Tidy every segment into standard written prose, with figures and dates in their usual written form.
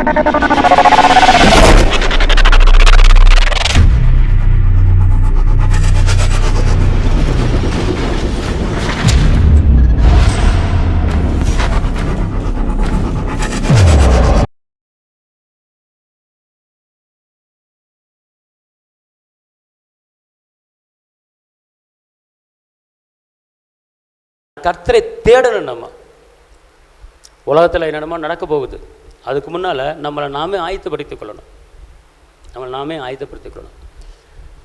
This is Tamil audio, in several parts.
கர்த்தரை தேடணும். நம்ம உலகத்தில் என்னென்னமோ நடக்க போகுது, அதுக்கு முன்னால் நம்மளை நாமே ஆயத்தப்படுத்திக் கொள்ளணும்.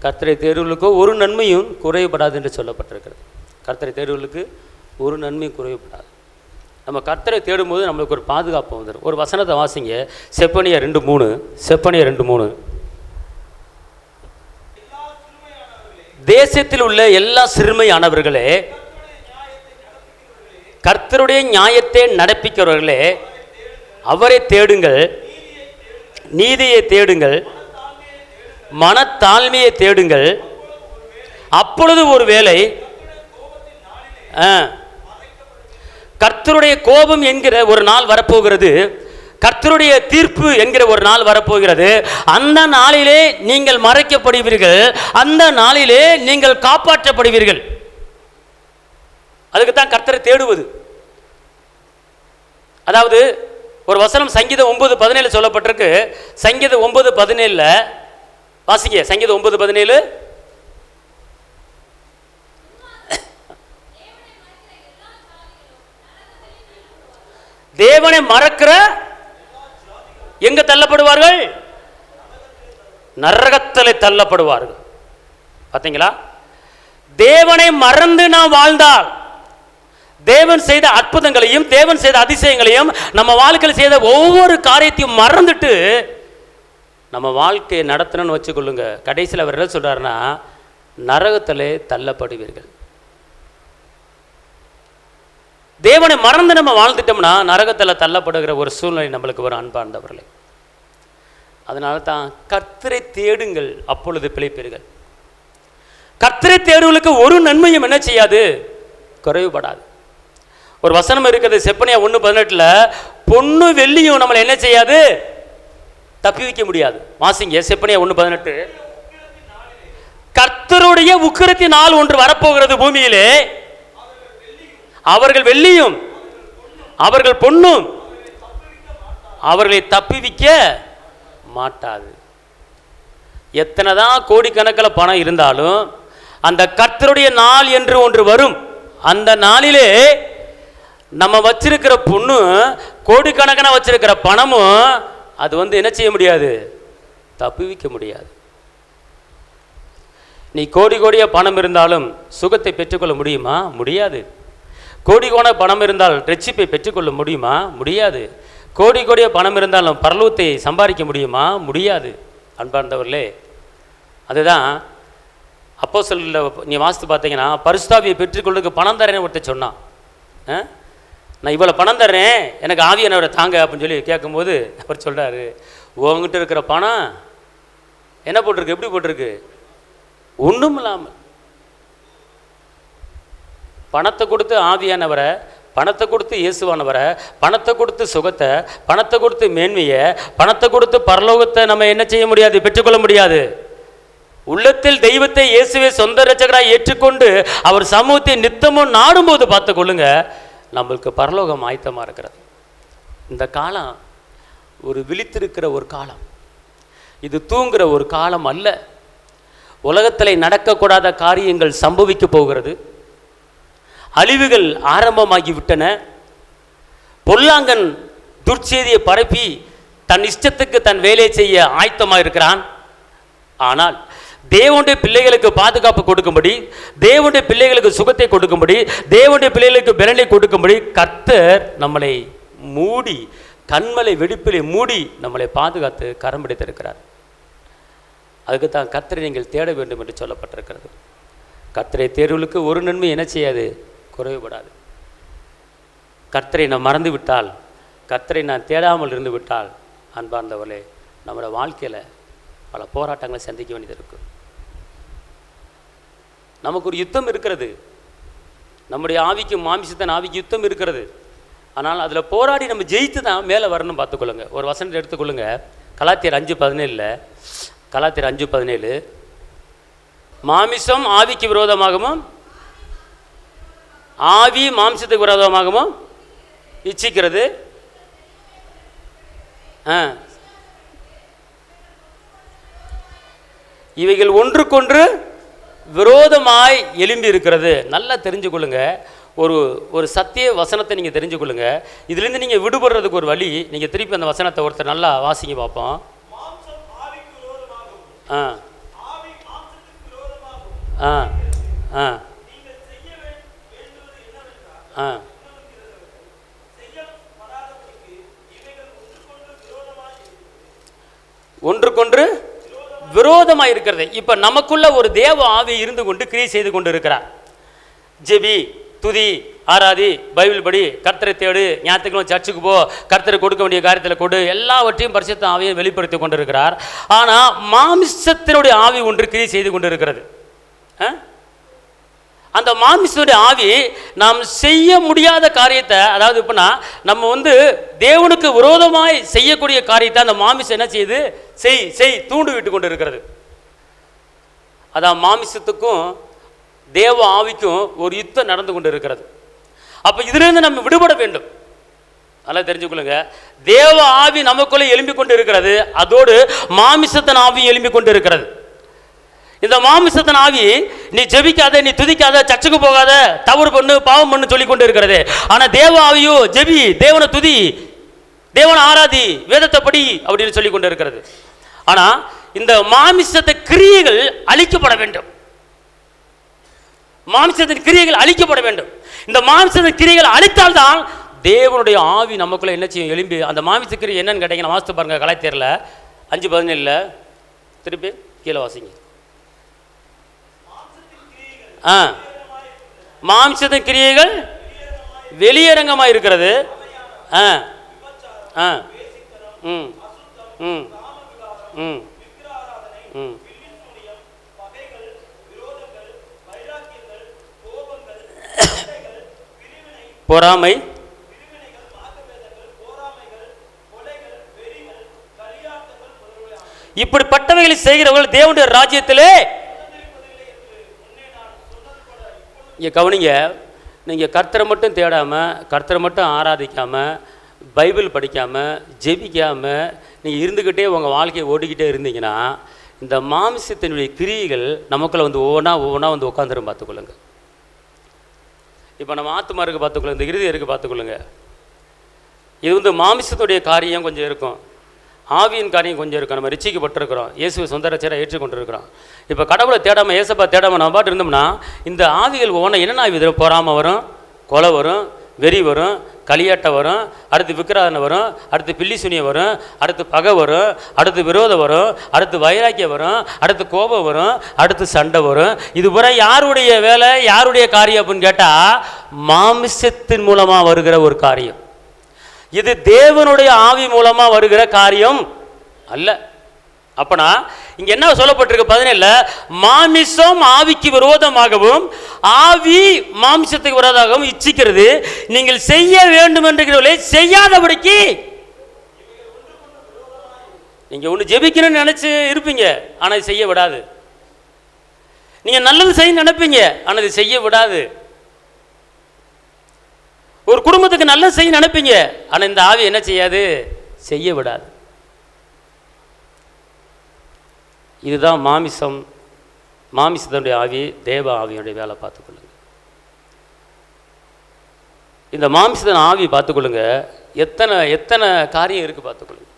கர்த்தரை தேடுவர்களுக்கு ஒரு நன்மையும் குறைவுபடாது என்று சொல்லப்பட்டிருக்கிறது. கர்த்தரை தேடுவர்களுக்கு ஒரு நன்மையும் குறைவுபடாது. நம்ம கர்த்தரை தேடும்போது நம்மளுக்கு ஒரு பாதுகாப்பு வந்துடும். ஒரு வசனத்தை வாசிங்க, செப்பனியா 2:3. தேசத்தில் உள்ள எல்லா சிறுமையானவர்களே, கர்த்தருடைய நியாயத்தை நடப்பிக்கிறவர்களே, அவரை தேடுங்கள், நீதியை தேடுங்கள், மனத்தாழ்மையை தேடுங்கள். அப்பொழுது ஒரு வேளை கர்த்தருடைய கோபம் என்கிற ஒரு நாள் வரப்போகிறது, கர்த்தருடைய தீர்ப்பு என்கிற ஒரு நாள் வரப்போகிறது. அந்த நாளிலே நீங்கள் மறைக்கப்படுவீர்கள், அந்த நாளிலே நீங்கள் காப்பாற்றப்படுவீர்கள். அதுக்கு தான் கர்த்தரை தேடுவது. அதாவது ஒரு வசனம் சங்கீதம் 9:17 சொல்லப்பட்டிருக்கு. சங்கீதம் 9:17 வாசிங்க. சங்கீதம் 9:17. தேவனை மறக்கிற எங்க தள்ளப்படுவார்கள்? நரகத்தில் தள்ளப்படுவார்கள். பார்த்தீங்களா? தேவனை மறந்து நாம் வாழ்ந்தால், தேவன் செய்த அற்புதங்களையும் தேவன் செய்த அதிசயங்களையும் நம்ம வாழ்க்கையில் செய்த ஒவ்வொரு காரியத்தையும் மறந்துட்டு நம்ம வாழ்க்கையை நடத்தணும்னு வச்சுக்கொள்ளுங்க. கடைசியில் அவர் என்ன சொல்றாருன்னா, நரகத்திலே தள்ளப்படுவீர்கள். தேவனை மறந்து நம்ம வாழ்ந்துட்டோம்னா நரகத்தில் தள்ளப்படுகிற ஒரு சூழ்நிலை நம்மளுக்கு ஒரு அன்பார்ந்தவர்களே. அதனால தான் கர்த்தரை தேடுங்கள், அப்பொழுது பிழைப்பீர்கள். கர்த்தரை தேடுவர்களுக்கு ஒரு நன்மையும் என்ன செய்யாது? குறைவுபடாது. ஒரு வசனம் இருக்குது, செப்பனியா 1:18, பொண்ணு வெள்ளியும் நம்மளை என்ன செய்யாது? தப்பி வைக்க முடியாது. வாசிங்க, செப்பனியா 1:18. கர்த்தருடைய உக்கிரத்தி நாள் ஒன்று வரப்போகிறது பூமியிலே, அவர்கள் வெள்ளியும் அவர்கள் பொண்ணும் அவர்களை தப்பிவிக்க மாட்டாது. எத்தனைதான் கோடிக்கணக்கில் பணம் இருந்தாலும் அந்த கர்த்தருடைய நாள் என்று ஒன்று வரும். அந்த நாளிலே நம்ம வச்சிருக்கிற பொண்ணு, கோடிக்கணக்கான வச்சிருக்கிற பணமும் அது என்ன செய்ய முடியாது? தப்புவிக்க முடியாது. நீ கோடி கோடிய பணம் இருந்தாலும் சுகத்தை பெற்றுக்கொள்ள முடியுமா? முடியாது. கோடி கோண பணம் இருந்தால் ரட்சிப்பை பெற்றுக்கொள்ள முடியுமா? முடியாது. கோடி கோடிய பணம் இருந்தாலும் பரலோகத்தை சம்பாதிக்க முடியுமா? முடியாது. அன்பார்ந்தவர்களே, அதுதான் அப்போஸ்தலர்களில் நீ வாசித்து பார்த்தீங்கன்னா, பரிசுத்தாவியை பெற்றுக்கொள்ளுக்கு பணம் தரேன்னு ஒருத்தர் சொன்னான். நான் இவ்வளோ பணம் தர்றேன், எனக்கு ஆவியானவரை தாங்க அப்படின்னு சொல்லி கேட்கும்போது அவர் சொல்கிறாரு, உங்ககிட்ட இருக்கிற பணம் என்ன போட்டிருக்கு? எப்படி போட்டிருக்கு? ஒன்றும் இல்லாமல். பணத்தை கொடுத்து ஆவியானவரை, பணத்தை கொடுத்து இயேசுவானவரை, பணத்தை கொடுத்து சுகத்தை, பணத்தை கொடுத்து மேன்மையை, பணத்தை கொடுத்து பரலோகத்தை நம்ம என்ன செய்ய முடியாது? பெற்றுக்கொள்ள முடியாது. உள்ளத்தில் தெய்வத்தை இயேசுவை சொந்த இரட்சகராய் ஏற்றுக்கொண்டு அவர் சமூகத்தை நித்தமும் நாடும்போது பார்த்து கொள்ளுங்க, நம்மளுக்கு பரலோகம் ஆயத்தமாக இருக்கிறது. இந்த காலம் ஒரு விழித்திருக்கிற ஒரு காலம், இது தூங்குகிற ஒரு காலம் அல்ல. உலகத்தில் நடக்கக்கூடாத காரியங்கள் சம்பவிக்க போகிறது. அழிவுகள் ஆரம்பமாகிவிட்டன. பொல்லாங்கன் துர்ச்செய்தியை பரப்பி தன் இஷ்டத்துக்கு தன் வேலையை செய்ய ஆயத்தமாக இருக்கிறான். ஆனால் தேவனுடைய பிள்ளைகளுக்கு பாதுகாப்பு கொடுக்கும்படி, தேவனுடைய பிள்ளைகளுக்கு சுகத்தை கொடுக்கும்படி, தேவனுடைய பிள்ளைகளுக்கு பலனை கொடுக்கும்படி கர்த்தர் நம்மளை மூடி, கண்மலை வெடிப்பிலே மூடி நம்மளை பாதுகாத்து கரம் பிடித்திருக்கிறார். அதுக்கு தான் கர்த்தரை நீங்கள் தேட வேண்டும் என்று சொல்லப்பட்டிருக்கிறது. கர்த்தரை தேர்வுகளுக்கு ஒரு நன்மை என்ன செய்யாது? குறைவுபடாது. கர்த்தரை நான் மறந்து விட்டால், கர்த்தரை நான் தேடாமல் இருந்து விட்டால், அன்பார்ந்தவர்களே, நம்மளோட வாழ்க்கையில் பல போராட்டங்களை சந்திக்க வேண்டியது இருக்கும். நமக்கு ஒரு யுத்தம் இருக்கிறது. நம்முடைய ஆவிக்கும் மாமிசத்தின் ஆவிக்கு யுத்தம் இருக்கிறது. ஆனால் அதில் போராடி நம்ம ஜெயித்து தான் மேலே வரணும் பார்த்துக்கொள்ளுங்க. ஒரு வசனத்தை எடுத்துக்கொள்ளுங்க. கலாத்தியர் 5:17. கலாத்தியர் 5:17. மாமிசம் ஆவிக்கு விரோதமாகவும் ஆவி மாம்சத்துக்கு விரோதமாகவும் இச்சிக்கிறது. இவைகள் ஒன்றுக்கொன்று விரோதமாய் எழும்பி இருக்கிறது. நல்லா தெரிஞ்சுக்கொள்ளுங்க. ஒரு சத்திய வசனத்தை நீங்கள் தெரிஞ்சுக்கொள்ளுங்க. இதுலேருந்து நீங்கள் விடுபடுறதுக்கு ஒரு வழி. நீங்கள் திருப்பி அந்த வசனத்தை ஒருத்தர் நல்லா வாசிங்க பார்ப்போம். ஆ ஆ ஆ ஆ ஒன்றுக்கொன்று விரோதமாக இருக்கிறது. இப்போ நமக்குள்ள ஒரு தேவ ஆவி இருந்து கொண்டு கிரியை செய்து கொண்டு இருக்கிறார். ஜெபி, துதி, ஆராதி, பைபிள் படி, கர்த்தரை தேடு, ஞாயிற்றுக்கிழமை சர்ச்சுக்கு போ, கர்த்தரை கொடுக்க வேண்டிய காரியத்தில் கொடு, எல்லாவற்றையும் பரிசுத்த ஆவியை வெளிப்படுத்தி கொண்டிருக்கிறார். ஆனால் மாமிசத்தினுடைய ஆவி ஒன்று கிரியை செய்து கொண்டு இருக்கிறது. அந்த மாமிசனுடைய ஆவி நாம் செய்ய முடியாத காரியத்தை, அதாவது இப்போனா நம்ம தேவனுக்கு விரோதமாய் செய்யக்கூடிய காரியத்தை அந்த மாமிசம் என்ன செய்யுது? செய் தூண்டு விட்டு கொண்டு இருக்கிறது. அதான் மாமிசத்துக்கும் தேவ ஆவிக்கும் ஒரு யுத்தம் நடந்து கொண்டு இருக்கிறது. அப்போ இதிலிருந்து நம்ம விடுபட வேண்டும். நல்லா தெரிஞ்சுக்கொள்ளுங்க. தேவ ஆவி நமக்குள்ளே எழும்பி கொண்டு இருக்கிறது, அதோடு மாமிசத்தின் ஆவி எழும்பி கொண்டு இருக்கிறது. இந்த மாமிசத்தின் ஆவி நீ ஜெபிக்காத, நீ துதிக்காத, சர்ச்சுக்கு போகாத, தவறு பண்ணு, பாவம் பண்ணு சொல்லி கொண்டு இருக்கிறது. ஆனா தேவ ஆவியோ ஜெபி, தேவனை துதி, தேவனை ஆராதி, வேதத்தை படி அப்படின்னு சொல்லி கொண்டு இருக்கிறது. ஆனா இந்த மாமிசத்தை கிரியைகள் அழிக்கப்பட வேண்டும். மாமிசத்தின் கிரியைகள் அழிக்கப்பட வேண்டும். இந்த மாமிசத்தின் கிரியைகள் அழித்தால்தான் தேவனுடைய ஆவி நமக்குள்ள என்ன செய்யும்? எழும்பி அந்த மாமிச கிரியை என்னன்னு கேட்டீங்கன்னா வாசித்து பாருங்க. கலாத்தியர்ல 5:17 திருப்பி கீழே வாசிங்க. மாம்சத்தின் கிரியைகள் வெளியரங்கமாக இருக்கிறது. பொறாமை, இப்படிப்பட்டவைகளை செய்கிறவர்கள் தேவனுடைய ராஜ்யத்திலே. இங்கே கவனிங்க. நீங்கள் கர்த்தரை மட்டும் தேடாமல், கர்த்தரை மட்டும் ஆராதிக்காமல், பைபிள் படிக்காமல், ஜெபிக்காமல் நீங்கள் இருந்துக்கிட்டே உங்கள் வாழ்க்கையை ஓடிக்கிட்டே இருந்தீங்கன்னா இந்த மாம்சத்தினுடைய கிரியைகள் நமக்குள்ள ஒவ்வொன்றா உட்காந்துரும். பார்த்துக்கொள்ளுங்க. இப்போ நம்ம ஆத்துமா இருக்குது பார்த்துக்கொள்ளுங்க, இந்த இறுதி இருக்குது பார்த்துக்கொள்ளுங்க. இது மாம்சத்துடைய காரியம் கொஞ்சம் இருக்கும், ஆவியின் காரியம் கொஞ்சம் இருக்கும். நம்ம ரட்சிக்கப்பட்டிருக்கிறோம், இயேசுவை சொந்த ரட்சகராக ஏற்றுக்கொண்டிருக்கிறோம். இப்போ கடவுளை தேடாமல், ஏசப்பா தேடாமல் நம்ம பாட்டு இருந்தோம்னா இந்த ஆவிகள் ஒவ்வொன்றா என்னென்ன ஆவி வரும்? பொறாமை வரும், கொலை வரும், வெறி வரும், களியாட்டை வரும், அடுத்து விக்கிராதனை வரும், அடுத்து பில்லி சுனியை வரும், அடுத்து பகை வரும், அடுத்து விரோதம் வரும், அடுத்து வைராக்கியம் வரும், அடுத்து கோபம் வரும், அடுத்து சண்டை வரும். இது பூரா யாருடைய வேலை, யாருடைய காரியம் அப்படின்னு கேட்டால் மாமிசத்தின் மூலமாக வருகிற ஒரு காரியம். இது தேவனுடைய ஆவி மூலமா வருகிற காரியம் அல்ல. அப்பனா இங்க என்ன சொல்லப்பட்டிருக்கு? 17 மாமிசம் ஆவிக்கு விரோதமாகவும் ஆவி மாமிசத்துக்கு விரோதமாகவும் இச்சிக்கிறது. நீங்கள் செய்ய வேண்டும் என்று செய்யாதபடிக்கு. நீங்க ஒன்று ஜெபிக்கணும்னு நினைச்சு இருப்பீங்க, ஆனா இது செய்ய விடாது. நீங்க நல்லது செய்ய நினைப்பீங்க, ஆனா இது செய்ய விடாது. ஒரு குடும்பத்துக்கு நல்லது செய்ய நினைப்பீங்க, ஆனால் இந்த ஆவி என்ன செய்யாது? செய்ய விடாது. இதுதான் மாமிசத்தினுடைய ஆவி, தேவ ஆவியுடைய வேலை. பார்த்துக்கொள்ளுங்க. இந்த மாமிசத்தின் ஆவி பார்த்துக்கொள்ளுங்க, எத்தனை எத்தனை காரியம் இருக்குது பார்த்துக்கொள்ளுங்க.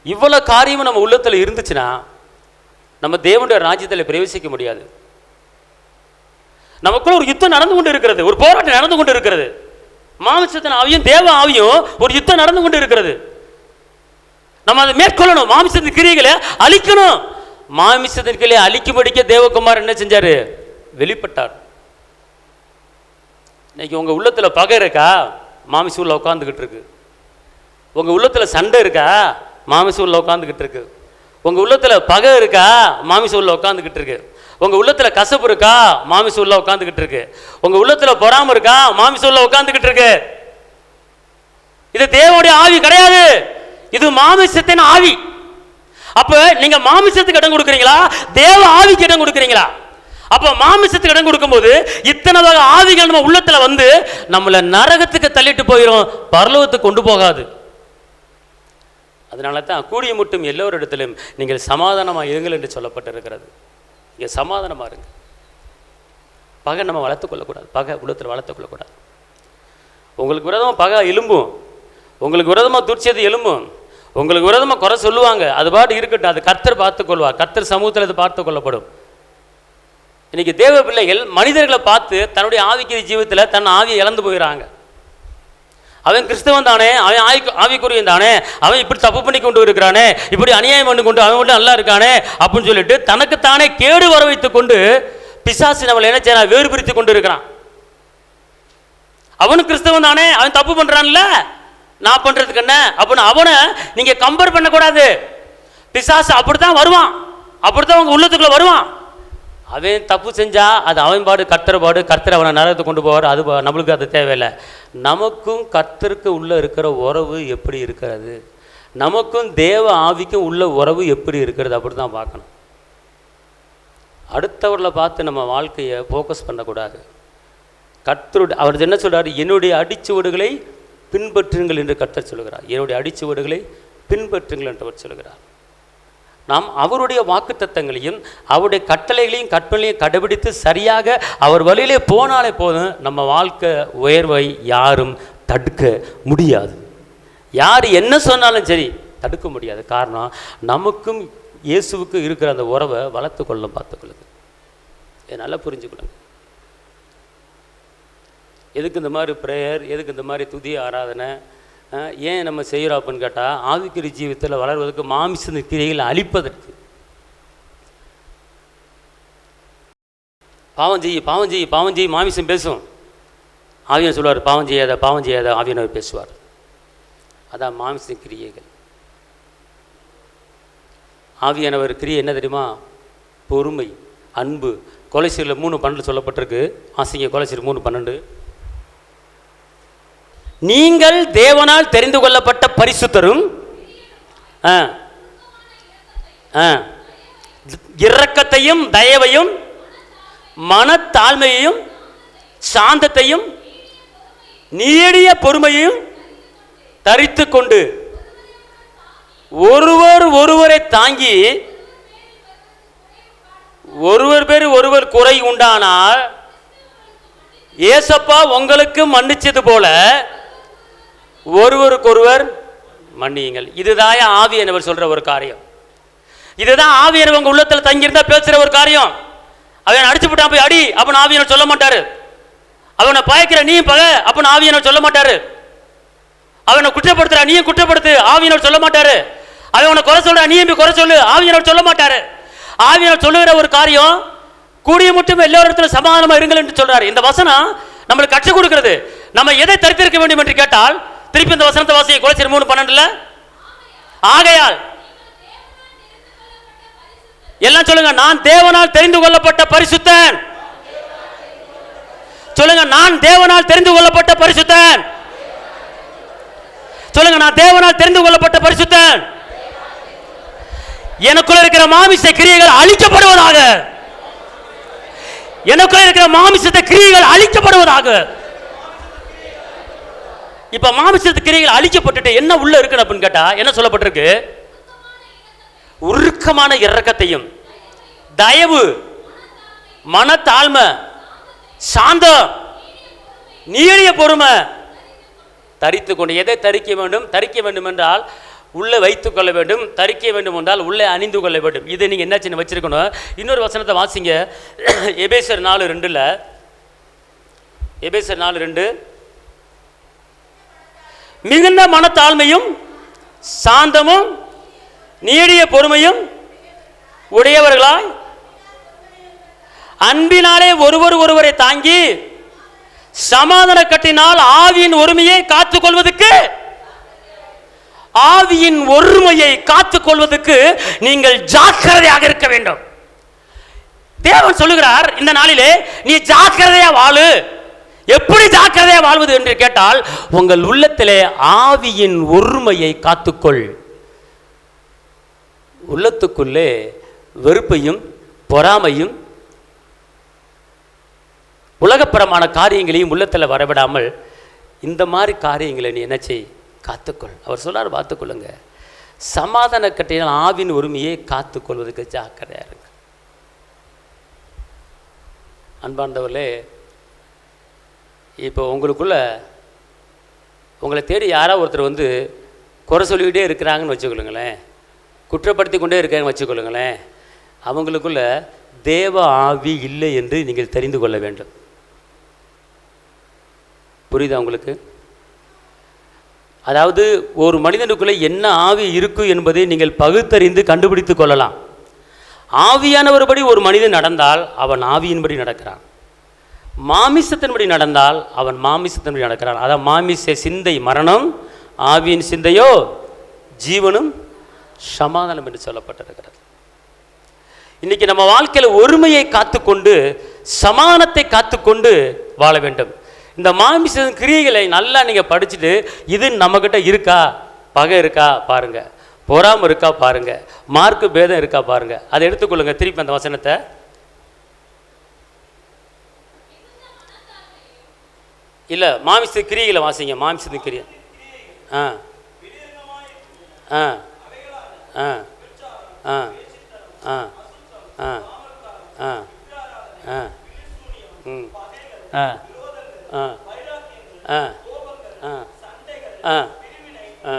இவ்வளோ காரியமும் நம்ம உள்ளத்தில் இருந்துச்சுன்னா நம்ம தேவனுடைய ராஜ்யத்தில் பிரவேசிக்க முடியாது. நமக்குள்ள ஒரு யுத்தம் நடந்து கொண்டு இருக்கிறது, ஒரு போராட்டம் நடந்து கொண்டு இருக்கிறது. மாமிசத்தின் ஆவியும் தேவ ஆவியும் ஒரு யுத்தம் நடந்து கொண்டு இருக்கிறது. நம்ம அதை மேற்கொள்ளணும். மாமிசத்தின் கிரியைகளை அழிக்கணும். மாமிசத்தின் கிரியை அழிக்கும்படிக்க தேவகுமார் என்ன செஞ்சாரு? வெளிப்பட்டார். இன்னைக்கு உங்க உள்ளத்துல பகை இருக்கா? மாமிச உள்ள உட்காந்துக்கிட்டு இருக்கு. உங்க உள்ளத்துல சண்டை இருக்கா? மாமிச உள்ள உட்காந்துக்கிட்டு இருக்கு. உங்க உள்ளத்துல பகை இருக்கா? மாமிச உள்ள உட்காந்துக்கிட்டு இருக்கு. உங்க உள்ளத்துல கசப்பு இருக்கா? மாமிச உள்ள உட்காந்துக்கிட்டு இருக்கு. உங்க உள்ளத்துல பொறாம இருக்கா? மாமிச உள்ள உட்காந்துக்கிட்டு இருக்கு. இது தேவனுடைய ஆவி கிடையாது, இது மாமிசத்தின் ஆவி. அப்ப நீங்க மாமிசத்துக்கு இடம் கொடுக்குறீங்களா, தேவ ஆவிக்கு இடம் கொடுக்குறீங்களா? அப்ப மாமிசத்துக்கு இடம் கொடுக்கும்போது இத்தனை வகை ஆவிகள் நம்ம உள்ளத்துல வந்து நம்மளை நரகத்துக்கு தள்ளிட்டு போயிடும், பரலோகத்துக்கு கொண்டு போகாது. அதனால தான் கூடிய மட்டும் எல்லோரிடத்திலும் நீங்கள் சமாதானமாக இருங்கள் என்று சொல்லப்பட்டிருக்கிறது. இங்கே சமாதானமாக இருங்க. பகை நம்ம வளர்த்து கொள்ளக்கூடாது, பகை உள்ளத்தில் வளர்த்து கொள்ளக்கூடாது. உங்களுக்கு விரோதமாக பகை எலும்பும், உங்களுக்கு விரோதமாக துர்ச்சியது எலும்பும், உங்களுக்கு விரோதமாக குறை சொல்லுவாங்க, அது பாட்டு இருக்கட்டும், அது கர்த்தர் பார்த்துக்கொள்வார், கர்த்தர் சமூகத்தில் அது பார்த்து கொள்ளப்படும். இன்னைக்கு தேவ பிள்ளைகள் மனிதர்களை பார்த்து தன்னுடைய ஆவிக்குரிய ஜீவிதத்தில் தன் ஆவியை இழந்து போயிடறாங்க. அவன் கிறிஸ்தவன் தானே, அவன் ஆவிக்குரியன் தானே, அவன் இப்படி தப்பு பண்ணி கொண்டு இருக்கிறானே, இப்படி அநியாயம் பண்ணி கொண்டு அவன் மட்டும் நல்லா இருக்கானே அப்படின்னு சொல்லிட்டு தனக்குத்தானே கேடு வர வைத்து கொண்டு பிசாசு நம்மளை என்ன செய்யறான், வேறு பிரித்து கொண்டு இருக்கிறான். அவனும் கிறிஸ்தவன் தானே, அவன் தப்பு பண்றான்ல, நான் பண்றதுக்கு என்ன அப்படின்னு அவனை நீங்க கம்பேர் பண்ணக்கூடாது. பிசாசு அப்படித்தான் வருவான், அப்படித்தான் உங்க உள்ளத்துக்குள்ள வருவான். அவன் தப்பு செஞ்சா அது அவன் பாடு, கர்த்தர் பாடு, கர்த்தர் அவனை நரகத்தை கொண்டு போவார், அது நம்மளுக்கு அது தேவையில்லை. நமக்கும் கர்த்தருக்கு உள்ள இருக்கிற உறவு எப்படி இருக்கிறது, நமக்கும் தேவ ஆவிக்கும் உள்ள உறவு எப்படி இருக்கிறது, அப்படி தான் பார்க்கணும். அடுத்தவர்களை பார்த்து நம்ம வாழ்க்கையை ஃபோக்கஸ் பண்ணக்கூடாது. கர்த்தருடைய அவர் என்ன சொல்கிறார், என்னுடைய அடிச்சுவடுகளை பின்பற்றுங்கள் என்று கர்த்தர் சொல்கிறார். என்னுடைய அடிச்சுவடுகளை பின்பற்றுங்கள் என்று அவர் சொல்கிறார். நாம் அவருடைய வாக்குத்தத்தங்களையும் அவருடைய கட்டளைகளையும் கற்பனைகளையும் கடைபிடித்து சரியாக அவர் வழியிலே போனாலே போதும், நம்ம வாழ்க்கை உயர்வை யாரும் தடுக்க முடியாது. யார் என்ன சொன்னாலும் சரி தடுக்க முடியாது. காரணம், நமக்கும் இயேசுவுக்கும் இருக்கிற அந்த உறவை வளர்த்து கொள்ளும், பார்த்துக்கொள்ளுங்க. இதை நல்லா புரிஞ்சுக்கொள்ளுங்க. எதுக்கு இந்த மாதிரி ப்ரேயர், எதுக்கு இந்த மாதிரி துதி ஆராதனை ஏன் நம்ம செய்கிறோம் அப்படின்னு கேட்டால், ஆவிக்குரிய ஜீவிதத்தில் வளர்வதற்கு, மாமிச கிரியைகளை அழிப்பதற்கு. பாவம் செய்ய பாவம் செய்ய பாவம் செய்ய மாமிசம் பேசும், ஆவியன் சொல்லுவார் பாவம் செய்யாத பாவம் செய்யாத, ஆவியனவர் பேசுவார். அதான் மாமிச கிரியைகள். ஆவியானவர் கிரியை என்ன தெரியுமா, பொறுமை, அன்பு. கொலைசீரில் 3:12 சொல்லப்பட்டிருக்கு. ஆசிங்க கொலைசீர் 3:12, நீங்கள் தேவனால் தெரிந்து கொள்ளப்பட்ட பரிசுத்தரும் இரக்கத்தையும் தயவையும் மனத்தாழ்மையையும் சாந்தத்தையும் நீடிய பொறுமையையும் தரித்து கொண்டு ஒருவரை தாங்கி ஒருவர் குறை உண்டானால் ஏசப்பா உங்களுக்கு மன்னிச்சது போல ஒருவருக்கொருவர் மன்னியுங்கள். இதுதான் ஆவியானவர் சொல்ற ஒரு காரியம். இதுதான் ஆவியானவர் உங்க உள்ளத்துல தங்கியிருந்தா பேசுற ஒரு காரியம். அவன் அடிச்சு விட்டான் போய் அடி அப்படின்னு ஆவியானவர் சொல்ல மாட்டாரு. அவனை பயக்கிற நீ பகை அப்படின்னு ஆவியானவர் சொல்ல மாட்டாரு. அவனை குற்றப்படுத்துற நீயும் குற்றப்படுத்து ஆவியானவர் சொல்ல மாட்டாரு. அவனை குறை சொல்ற நீயும் போய் குறை சொல்லு ஆவியானவர் சொல்ல மாட்டாரு. ஆவியானவர் சொல்லுகிற ஒரு காரியம், கூடிய மட்டும் எல்லோரிடத்திலும் சமாதானமா இருங்கள் என்று சொல்றாரு. இந்த வசனம் நம்மளுக்கு கற்றுக் கொடுக்கிறது. நம்ம எதை தரித்திருக்க வேண்டும் என்று கேட்டால், திருப்பி இந்த வசனத்தை வாசிக்க கொலைசீர் 3:12, ஆகையால் எல்லாம் சொல்லுங்க, நான் தேவனால் தெரிந்து கொள்ளப்பட்ட பரிசுத்தன். சொல்லுங்க, நான் தேவனால் தெரிந்து கொள்ளப்பட்ட பரிசுத்தன். சொல்லுங்க, நான் தேவனால் தெரிந்து கொள்ளப்பட்ட பரிசுத்தன். எனக்குள்ள இருக்கிற மாமிச கிரியைகள் அழிக்கப்படுவதாக. எனக்குள்ள இருக்கிற மாமிசத்த கிரியைகள் அழிக்கப்படுவதாக. இப்ப மாமிசத்த கிரியைகள் அழிக்கப்பட்டுட்டு என்ன உள்ள இருக்கு அப்படின்னு கேட்டா என்ன சொல்லப்பட்டிருக்கு, உருக்கமான இரக்கத்தையும் தயவு மனத்தாழ்மை சாந்தம் நீடிய பொறுமை தரித்து கொண்டு. எதை தரிக்க வேண்டும்? தரிக்க வேண்டும் என்றால் உள்ளே வைத்துக் கொள்ள வேண்டும், தரிக்க வேண்டும் என்றால் உள்ளே அணிந்து கொள்ள வேண்டும். இதை நீங்க என்ன சின்ன வச்சிருக்கணும். இன்னொரு வசனத்தை வாசிங்க, எபேசியர் 4:2. எபேசியர் 4:2, மிகுந்த மனத்தாழ்மையும் சாந்தமும் நீடிய பொறுமையும் உடையவர்களாய் அன்பினாலே ஒருவரை தாங்கி சமாதான கட்டினால் ஆவியின் ஒருமையை காத்துக் கொள்வதற்கு, ஆவியின் ஒருமையை காத்துக் கொள்வதற்கு நீங்கள் ஜாக்கிரதையாக இருக்க வேண்டும். தேவன் சொல்லுகிறார், இந்த நாளிலே நீ ஜாக்கிரதையா வாழு. எப்படி ஜாக்கிரதையா வாழ்வது என்று கேட்டால், உங்கள் உள்ளத்திலே ஆவியின் ஒருமையை காத்துக்கொள். உள்ளத்துக்குள்ளே வெறுப்பையும் பொறாமையும் உலகப்பரமான காரியங்களையும் உள்ளத்தில் வரவிடாமல் இந்த மாதிரி காரியங்களை நீ என்ன செய், காத்துக்கொள். அவர் சொல்றார், பார்த்துக்கொள்ளுங்க. சமாதான கட்டையினால் ஆவின் ஒருமையை காத்துக்கொள்வதற்கு ஜாக்கிரதையா இருங்க. அன்பார்ந்தவர்களே, இப்போ உங்களுக்குள்ள உங்களை தேடி யாராவது ஒருத்தர் வந்து குறை சொல்லிக்கிட்டே இருக்கிறாங்கன்னு வச்சுக்கொள்ளுங்களேன், குற்றப்படுத்தி கொண்டே இருக்காங்கன்னு வச்சுக்கொள்ளுங்களேன், அவங்களுக்குள்ள தேவ ஆவி இல்லை என்று நீங்கள் தெரிந்து கொள்ள வேண்டும். புரியுதா உங்களுக்கு? அதாவது ஒரு மனிதனுக்குள்ளே என்ன ஆவி இருக்கும் என்பதை நீங்கள் பகுத்தறிந்து கண்டுபிடித்து கொள்ளலாம். ஆவியானவர்படி ஒரு மனிதன் நடந்தால் அவன் ஆவியின்படி நடக்கிறான், மாமிசத்தின்படி நடந்தால் அவன் மாமிசத்தின்படி நடக்கிறான். அதான் மாமிச சிந்தை மரணம், ஆவியின் சிந்தையோ ஜீவனும் சமாதானம் என்று சொல்லப்பட்டிருக்கிறது. இன்னைக்கு நம்ம வாழ்க்கையில் ஒருமையை காத்துக்கொண்டு சமாதானத்தை காத்துக்கொண்டு வாழ வேண்டும். இந்த மாமிச கிரியைகளை நல்லா நீங்கள் படிச்சுட்டு, இது நம்மக்கிட்ட இருக்கா, பகை இருக்கா பாருங்க, பொறாமை இருக்கா பாருங்க, மார்க்கு பேதம் இருக்கா பாருங்க, அதை எடுத்துக்கொள்ளுங்க. திருப்பி அந்த வசனத்தை இல்லை, மாமிச கிரியைகளை வாசிங்க. மாமிசத்தின் கிரியை ஆ ஆ ஆ ஆ ஆ ஆ ஆ ஆ ம் ஆ ஆ ஆ ஆ ஆ ஆ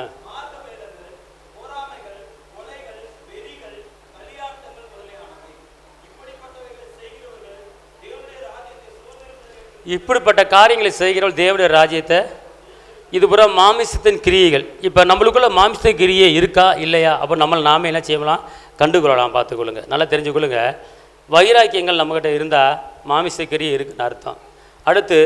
இப்படிப்பட்ட காரியங்களை செய்கிறவர்கள் தேவனுடைய ராஜ்யத்தை, இது புற மாமிசத்தின் கிரியைகள். இப்போ நம்மளுக்குள்ள மாமிசத்தின் கிரியை இருக்கா இல்லையா, அப்போ நாம என்ன செய்யலாம், கண்டுகொள்ளலாம். பார்த்துக்கொள்ளுங்க, நல்லா தெரிஞ்சுக்கொள்ளுங்க. வைராக்கியங்கள் நம்மக்கிட்ட இருந்தால் மாமிச கிரியை இருக்குன்னு அர்த்தம். அடுத்து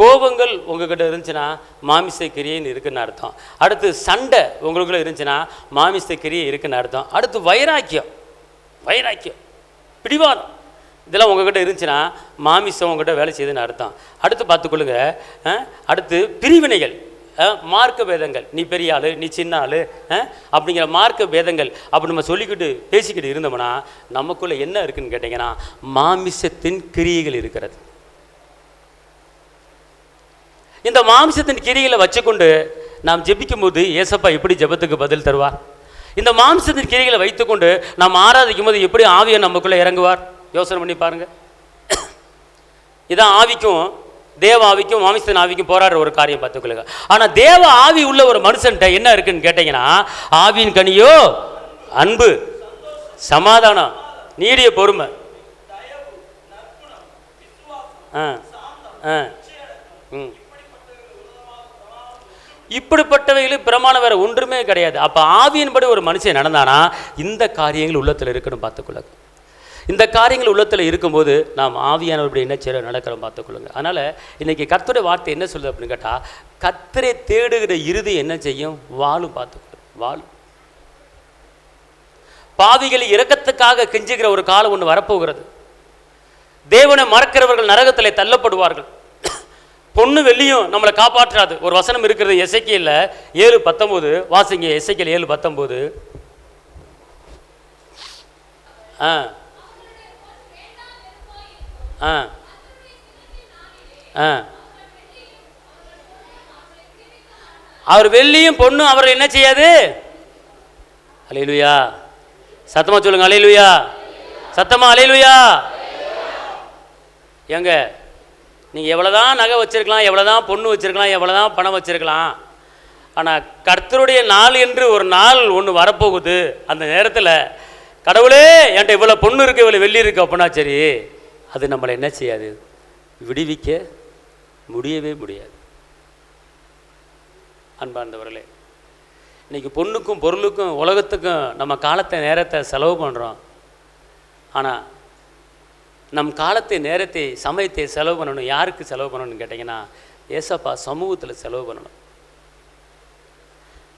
கோபங்கள் உங்ககிட்ட இருந்துச்சுன்னா மாமிச கிரியைன்னு இருக்குன்னு அர்த்தம். அடுத்து சண்டை உங்களுக்குள்ள இருந்துச்சுன்னா மாமிச கிரியை இருக்குன்னு அர்த்தம். அடுத்து வைராக்கியம், பிடிவாதம், இதெல்லாம் உங்ககிட்ட இருந்துச்சுன்னா மாமிசம் உங்ககிட்ட வேலை செய்யுதுன்னு அர்த்தம். அடுத்து பார்த்துக்கொள்ளுங்க. அடுத்து பிரிவினைகள், மார்க்க பேதங்கள், நீ பெரிய ஆள் நீ சின்ன ஆள் அப்படிங்கிற மார்க்க பேதங்கள் அப்படி நம்ம சொல்லிக்கிட்டு பேசிக்கிட்டு இருந்தோம்னா நமக்குள்ளே என்ன இருக்குன்னு கேட்டிங்கன்னா மாமிசத்தின் கிரியைகள் இருக்கிறது. இந்த மாம்சத்தின் கிரிகளை வச்சுக்கொண்டு நாம் ஜெபிக்கும் போது ஏசப்பா எப்படி ஜெபத்துக்கு பதில் தருவார்? இந்த மாம்சத்தின் கிரிகளை வைத்துக்கொண்டு நாம் ஆராதிக்கும் போது எப்படி ஆவியை நமக்குள்ளே இறங்குவார்? யோசனை பண்ணி பாருங்க. இதான் ஆவிக்கும் தேவ ஆவிக்கும் மாமிசத்தின் ஆவிக்கும் போராடுற ஒரு காரியம் பார்த்துக்கொள்ளுங்க. ஆனால் தேவ ஆவி உள்ள ஒரு மனுஷன்ட்ட என்ன இருக்குன்னு கேட்டீங்கன்னா ஆவியின் கனியோ அன்பு, சமாதானம், நீடிய பொறுமை, இப்படிப்பட்டவைகளும் பிரமாணம் வேற ஒன்றுமே கிடையாது. அப்போ ஆவியின்படி ஒரு மனுஷன் நடந்தானா இந்த காரியங்கள் உள்ளத்தில் இருக்கணும் பார்த்துக்கொள்ளுங்க. இந்த காரியங்கள் உள்ளத்தில் இருக்கும்போது நாம் ஆவியானவருடைய என்ன செய்ய நடக்கிறோம் பார்த்துக்கொள்ளுங்க. அதனால் இன்றைக்கி கர்த்தருடைய வார்த்தை என்ன சொல்லுது அப்படின்னு கேட்டால், கர்த்தரை தேடுகிற இறுதி என்ன செய்யும்? வாழும் பார்த்துக்கொள்ளும், வாழும். பாவிகளை இரக்கத்துக்காக கெஞ்சுகிற ஒரு காலம் ஒன்று வரப்போகிறது. தேவனை மறக்கிறவர்கள் நரகத்தில் தள்ளப்படுவார்கள். பொண்ணு வெள்ளியும் நம்மளை காப்பாற்றாது. ஒரு வசனம் இருக்கிறது எசேக்கியேல் 7:19 வாசிங்க. எசேக்கியேல் 7:19. அவர் வெள்ளியும் பொண்ணும் அவரை என்ன செய்யாது? அல்லேலூயா, சத்தமா சொல்லுங்க. அல்லேலூயா, சத்தமா அல்லேலூயா. எங்க நீங்கள் எவ்வளோதான் நகை வச்சுருக்கலாம், எவ்வளோதான் பொண்ணு வச்சுருக்கலாம், எவ்வளோதான் பணம் வச்சுருக்கலாம், ஆனால் கர்த்தருடைய நாள் என்று ஒரு நாள் ஒன்று வரப்போகுது. அந்த நேரத்தில் கடவுளே என்கிட்ட இவ்வளோ பொண்ணு இருக்குது, இவ்வளோ வெள்ளி இருக்குது அப்படின்னா சரி, அது நம்மளை என்ன செய்யாது? விடுவிக்க முடியவே முடியாது. அன்பார்ந்தவர்களே, இன்றைக்கி பொண்ணுக்கும் பொருளுக்கும் உலகத்துக்கும் நம்ம காலத்தை நேரத்தை செலவு பண்ணுறோம். ஆனால் நம் காலத்தை நேரத்தை சமயத்தை செலவு பண்ணணும். யாருக்கு செலவு பண்ணணும்னு கேட்டிங்கன்னா ஏசப்பா சமூகத்தில் செலவு பண்ணணும்.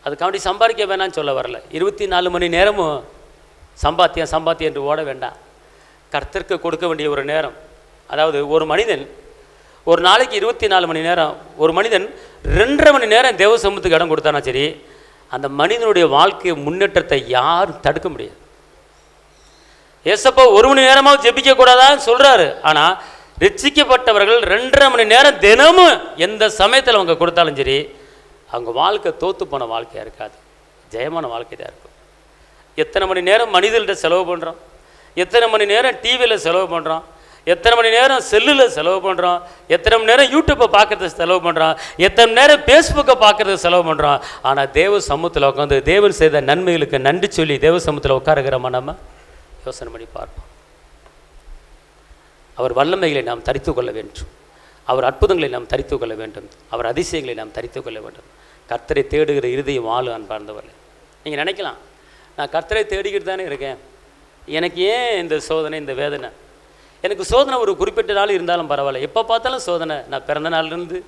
அதுக்காண்டி சம்பாதிக்க வேணான்னு சொல்ல வரல. 24 மணி நேரமும் சம்பாத்தியம் என்று ஓட வேண்டாம். கர்த்தருக்கு கொடுக்க வேண்டிய ஒரு நேரம். அதாவது ஒரு மனிதன் ஒரு நாளைக்கு 24 மணி நேரம் ஒரு மனிதன் 2.5 மணி நேரம் தேவ சமூகத்துக்கு இடம் கொடுத்தானா சரி, அந்த மனிதனுடைய வாழ்க்கை முன்னேற்றத்தை யாரும் தடுக்க முடியாது. ஏசப்பா 1 மணி நேரமாக ஜெபிக்க கூடாதான்னு சொல்றாரு. ஆனால் ரட்சிக்கப்பட்டவர்கள் 2.5 மணி நேரம் தினமும் எந்த சமயத்தில் அவங்க கொடுத்தாலும் சரி, அவங்க வாழ்க்கை தோற்று போன வாழ்க்கையாக இருக்காது, ஜெயமான வாழ்க்கை தான் இருக்கும். எத்தனை மணி நேரம் மனிதர்கிட்ட செலவு பண்ணுறோம், எத்தனை மணி நேரம் டிவியில் செலவு பண்ணுறோம், எத்தனை மணி நேரம் செல்லில் செலவு பண்ணுறோம், எத்தனை மணி நேரம் யூடியூப்பை பார்க்குறதுக்கு செலவு பண்ணுறோம், எத்தனை நேரம் ஃபேஸ்புக்கை பார்க்குறதுக்கு செலவு பண்ணுறோம். ஆனால் தேவ சமூகத்தில் உட்காந்து தேவன் செய்த நன்மைகளுக்கு நன்றி சொல்லி தேவ சமூகத்தில் உட்காருகிறோமா? நம்ம யோசனை பண்ணி பார்ப்போம். அவர் வல்லமைகளை நாம் தரித்து கொள்ள வேண்டும், அவர் அற்புதங்களை நாம் தரித்து கொள்ள வேண்டும், அவர் அதிசயங்களை நாம் தரித்து கொள்ள வேண்டும். கர்த்தரை தேடுகிற இருதயம் வாழ அன்பார்ந்தவர்களே. நீங்கள் நினைக்கலாம், நான் கர்த்தரை தேடிக்கிட்டு தானே இருக்கேன், எனக்கு ஏன் இந்த சோதனை, இந்த வேதனை? எனக்கு சோதனை ஒரு குறிப்பிட்ட நாள் இருந்தாலும் பரவாயில்ல, எப்போ பார்த்தாலும் சோதனை. நான் பிறந்த நாள்லேருந்து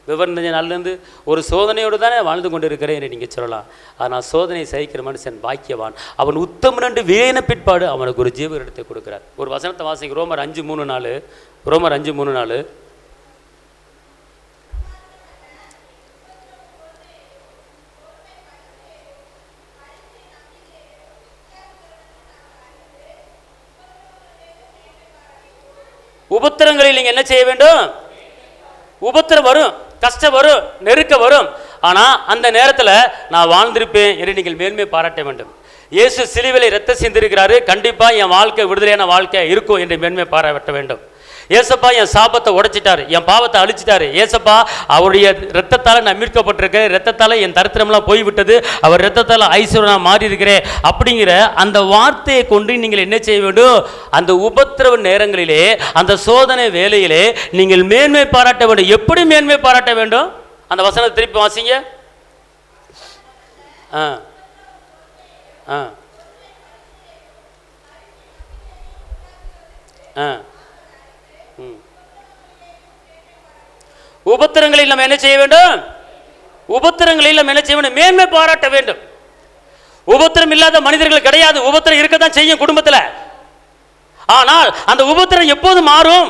விவரம் தெரிஞ்ச நாள்லேருந்து ஒரு சோதனையோடு தானே வாழ்ந்து கொண்டு இருக்கிறேன் என்று நீங்கள் சொல்லலாம். ஆனால் சோதனை சகிக்கிற மனுஷன் பாக்கியவான், அவன் உத்தமன் என்று வேன பிற்பாடு அவனுக்கு ஒரு ஜீவ இடத்தை கொடுக்கிறார். ஒரு வசனத்தை வாசிங்க, ரோமர் 5:3-4. ரோமர் 5:3-4. உபத்திரங்களில் நீங்கள் என்ன செய்ய வேண்டும்? உபத்திரம் வரும், கஷ்டம் வரும், நெருக்க வரும். ஆனால் அந்த நேரத்தில் நான் வாழ்ந்திருப்பேன் என்று நீங்கள் மேன்மை பாராட்ட வேண்டும். இயேசு சிலுவையிலே இரத்த சிந்திருக்கிறாரு, கண்டிப்பாக என் வாழ்க்கை விடுதலையான வாழ்க்கை இருக்கும் என்று மேன்மை பாராட்ட வேண்டும். ஏசப்பா என் சாபத்தை உடைச்சிட்டாரு, என் பாவத்தை அழிச்சிட்டாரு. ஏசப்பா அவருடைய இரத்தத்தால் நான் மீட்கப்பட்டிருக்கேன், இரத்தத்தால் என் தரித்திரம்லாம் போய்விட்டது, அவர் இரத்தத்தால் ஐஸ்வர்யம் மாறி இருக்கிறேன் அப்படிங்கிற அந்த வார்த்தையை கொண்டு நீங்கள் என்ன செய்ய வேண்டும்? அந்த உபத்திரவ நேரங்களிலே, அந்த சோதனை வேலையிலே நீங்கள் மேன்மை பாராட்ட வேண்டும். எப்படி மேன்மை பாராட்ட வேண்டும்? அந்த வசனத்தை திருப்பி வாசிங்க. உபத்திரங்களில் நம்ம என்ன செய்ய வேண்டும்? உபத்திரங்களில் நம்ம என்ன செய்ய வேண்டும்? மேன்மை பாராட்ட வேண்டும். உபத்திரம் இல்லாத மனிதர்கள் கிடையாது, உபத்திரம் இருக்கத்தான் செய்யும் குடும்பத்தில். ஆனால் அந்த உபத்திரம் எப்போது மாறும்?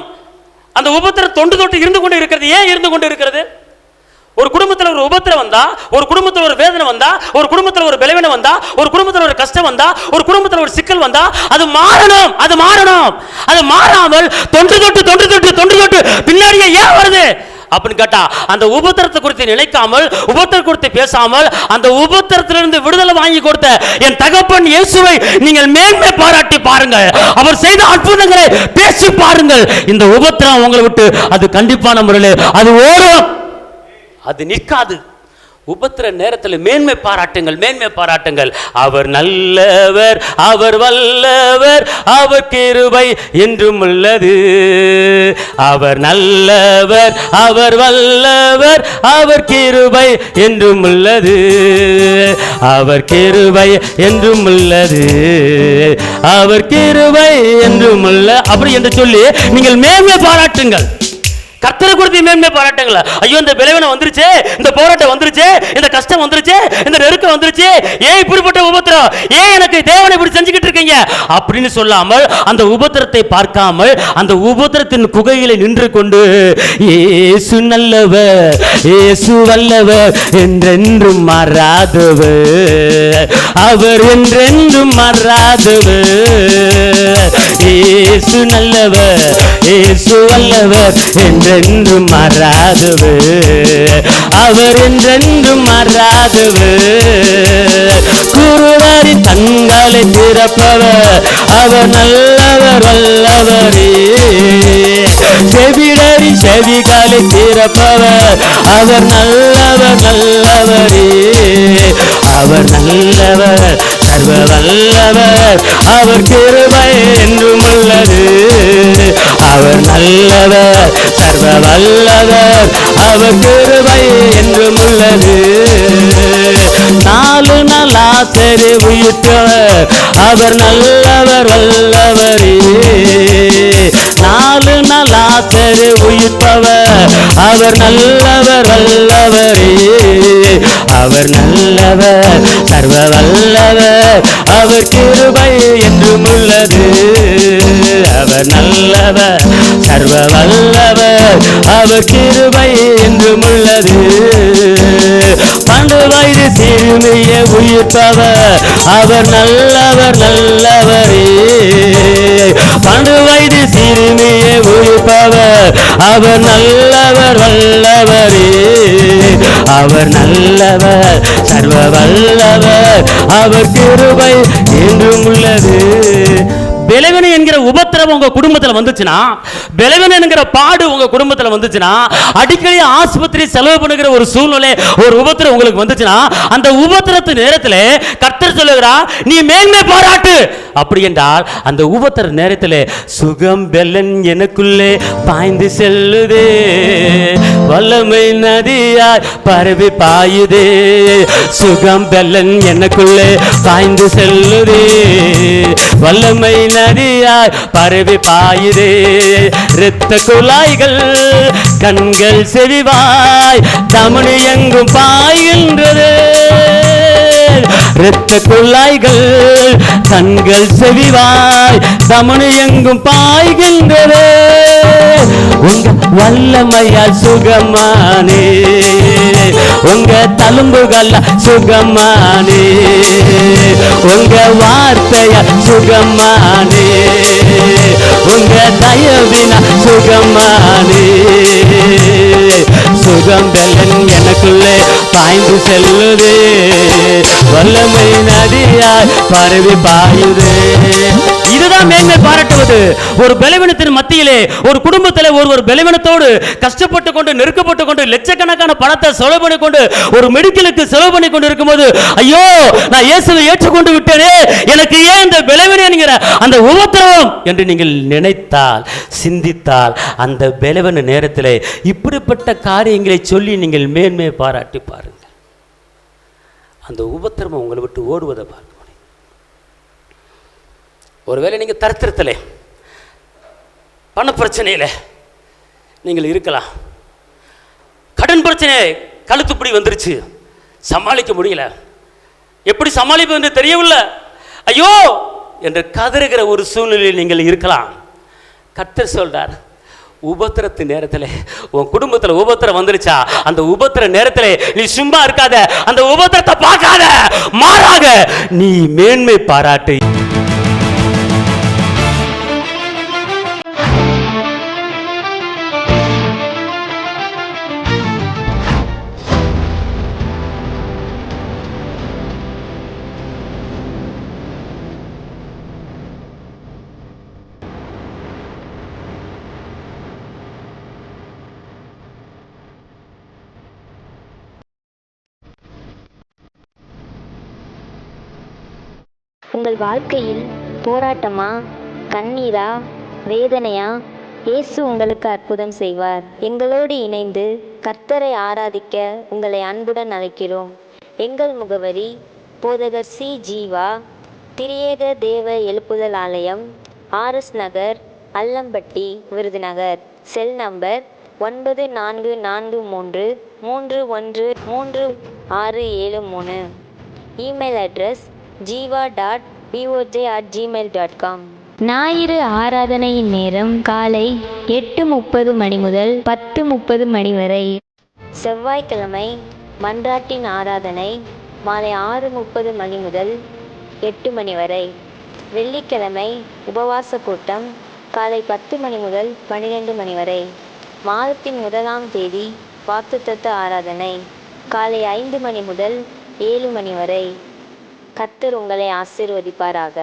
அந்த உபத்திரம் தொண்டு தொட்டு இருந்து கொண்டு இருக்கிறது. ஏன் இருந்து கொண்டு இருக்கிறது? ஒரு குடும்பத்தில் ஒரு உபத்திரம் வந்தா, ஒரு குடும்பத்தில் ஒரு வேதனை வந்தா, ஒரு குடும்பத்தில் ஒரு பலவீனை வந்தா, ஒரு குடும்பத்தில் ஒரு கஷ்டம் வந்தா, ஒரு குடும்பத்தில் ஒரு சிக்கல் வந்தா, அது மாறணும், அது மாறணும். அது மாறாமல் தொன்று தொட்டு தொன்று தொட்டு தொன்று தொட்டு பின்னாடியே ஏன் வருது அப்படின்னு கேட்டா, அந்த உபத்திரத்தை குறித்து நினைக்காமல், உபத்திரம் குறித்து பேசாமல், அந்த உபத்திரத்திலிருந்து விடுதலை வாங்கி கொடுத்த என் தகப்பன் இயேசுவை நீங்கள் மேன்மை பாராட்டி பாருங்கள், அவர் செய்த அற்புதங்களை பேசி பாருங்கள். இந்த உபத்திரம் உங்களை விட்டு அது கண்டிப்பான முறையில் அது ஓடும், அது நிற்காது. உபத்திர நேரத்தில் மேன்மை பாராட்டுங்கள், மேன்மை பாராட்டுங்கள். அவர் நல்லவர், அவர் வல்லவர், அவர் கிருபை என்றும் உள்ளது. அவர் நல்லவர், அவர் வல்லவர், அவர் கிருபை என்றும் உள்ளது. அவர் கிருபை என்றும் உள்ளது, அவர் கிருபை என்றும் உள்ள அப்படி என்று சொல்லி நீங்கள் மேன்மை பாராட்டுங்கள். கர்த்தரை குறித்து மேன்மை பாராட்டுங்களா? ஐயோ இந்த விளைவனை வந்துருச்சு, இந்த போராட்டம் வந்துருச்சு, இந்த கஷ்டம் வந்துருச்சு, இந்த நெருக்கம் வந்துருச்சு, ஏன் இப்படிப்பட்ட உபத்திரம், ஏன் எனக்கு தேவனை இப்படி செஞ்சுக்கிட்டு இருக்கீங்க அப்படின்னு சொல்லாமல், அந்த உபத்திரத்தை பார்க்காமல், அந்த உபத்திரத்தின் குகையில நின்று கொண்டு இயேசு நல்லவர், இயேசு வல்லவர், என்றென்றும் மாறாதவர், அவர் என்றென்றும் மாறாதவர். இயேசு நல்லவர், இயேசு வல்லவர், என்றென்றும் மாறாதவர், அவர் என்றென்றும் மாறாதவர். குருடரின் கண்களை திறப்பவர், அவர் நல்லவர் வல்லவரே. செவிடரின் செவிகளை திறப்பவர், அவர் நல்லவர் நல்லவரே. அவர் நல்லவர், சர்வ வல்லவர், அவர் கிருபை என்றும் உள்ளது. அவர் நல்லவர், சர்வ வல்லவர், அவர் கிருபை என்றும் உள்ளது. 4 நாள் ஆசரை உயிர்த்தவர், அவர் நல்லவர் வல்லவரே. 4 நாள் லாசரு உயிர்ப்பவர், அவர் நல்லவர் வல்லவரே, அவர் நல்லவர் சர்வ வல்லவர், அவர் கிருபை என்றும் உள்ளது, அவர் நல்லவர் சர்வ வல்லவர், அவர் கிருபை என்றும் உள்ளது. 12 வயது சிறுமியை உயிர்ப்பவர், அவர் நல்லவர் நல்லவரே, 12 வயது சிறுமியை உயிர்ப்பவர், அவர் நல்லவர் வல்லவரே, அவர் நல்லவர் சர்வ வல்லவர், அவர் கிருபை என்றும் உள்ளது. பலவீன என்கிற உபத்திரவம் உங்க குடும்பத்தில் வந்துச்சுன்னா, பலவீன என்கிற பாடு உங்க குடும்பத்தில் வந்துச்சுன்னா, அடிக்கடி ஆஸ்பத்திரி செலவு பண்ணுகிற ஒரு சூழ்நிலை, ஒரு உபத்திரம் உங்களுக்கு வந்துச்சுன்னா, அந்த உபத்திரத்து நேரத்தில் கர்த்தர் சொல்லுகிறார், நீ மேன்மை பாராட்டு. அப்படி என்றால் அந்த உபத்திர நேரத்தில் சுகம் பெலன் எனக்குள்ளே பாய்ந்து செல்லுதே, வல்லமை நதியாய் பரவி பாயுதே, சுகம் பெலன் எனக்குள்ளே பாய்ந்து செல்லுதே, வல்லமை நதியாய் பரவி பாயுதே, இரத்த குழாய்கள் கண்கள் செவிவாய் தமனி எங்கும் பாய்கின்றது, இரத்த குழாய்கள் கண்கள் செவிவாய் தமனி எங்கும் பாய்கின்றது, உங்க வல்லமையால் சுகமானே, உங்க தழும்புகள் சுகமானே, உங்க வார்த்தையால் சுகமானே, உங்க தயவினா சுகமானே, சுகம் பெலன் எனக்குள்ளே பாய்ந்து செல்லுதே, வல்லமை நதியாய் பரவி பாயுதே. இதுதான் மேன்மை பாராட்டுவது. ஒரு பலவீனத்தின் மத்தியிலே ஒரு குடும்பத்தில் ஒரு பலவீனத்தோடு கஷ்டப்பட்டு கொண்டு நெருக்கப்பட்டு கொண்டு லட்சக்கணக்கான பணத்தை செலவு பண்ணி கொண்டு ஒரு மெடிக்கலுக்கு செலவு பண்ணி கொண்டு இருக்கும்போது, ஐயோ நான் இயேசுவை ஏற்றுக்கொண்டு விட்டேனே, எனக்கு ஏன் இந்த பலவீனம் என்கிற அந்த உபத்திரவம் என்று நீங்கள் நினைத்தால், சிந்தித்தால், அந்த பலவீன நேரத்தில் இப்படிப்பட்ட காரியங்களை சொல்லி நீங்கள் மேன்மை பாராட்டி பாருங்கள். அந்த உபத்திரவம் உங்களை விட்டு ஓடுவதை பார்க்க. ஒருவேளை நீங்கள் தரித்திரத்தில் பண பிரச்சனையில் நீங்கள் இருக்கலாம், கடன் பிரச்சனை கழுத்துப்படி வந்துருச்சு, சமாளிக்க முடியல, எப்படி சமாளிப்பது என்று தெரியவில்லை, ஐயோ என்று கதறுகிற ஒரு சூழ்நிலையில் நீங்கள் இருக்கலாம். கர்த்தர் சொல்றார், உபத்திரத்து நேரத்தில் உன் குடும்பத்தில் உபத்திரம் வந்துருச்சா, அந்த உபத்திர நேரத்தில் நீ சும்மா இருக்காத, அந்த உபத்திரத்தை பார்க்காத, மாறாக நீ மேன்மை பாராட்டு. உங்கள் வாழ்க்கையில் போராட்டமா, கண்ணீரா, வேதனையா? இயேசு உங்களுக்கு அற்புதம் செய்வார். எங்களோடு இணைந்து கர்த்தரை ஆராதிக்க உங்களை அன்புடன் அழைக்கிறோம். எங்கள் முகவரி: போதகர் சி. ஜீவா, திரியேக தேவ எழுப்புதல் ஆலயம், RS Nagar, Allampatti, Virudhunagar. Cell number 9443313673. Email address jiva.boj@gmail.com. ஞாயிறு ஆராதனையின் நேரம் காலை 8:30 மணி முதல் 10:30 மணி வரை. செவ்வாய்க்கிழமை மன்றாட்டின் ஆராதனை மாலை 6:30 மணி முதல் 8 மணி வரை. வெள்ளிக்கிழமை உபவாச கூட்டம் காலை 10 மணி முதல் 12 மணி வரை. மாதத்தின் 1ஆம் தேதி வாக்குத்தத்த ஆராதனை காலை 5 மணி முதல் 7 மணி வரை. கர்த்தர் உங்களை ஆசீர்வதிப்பாராக.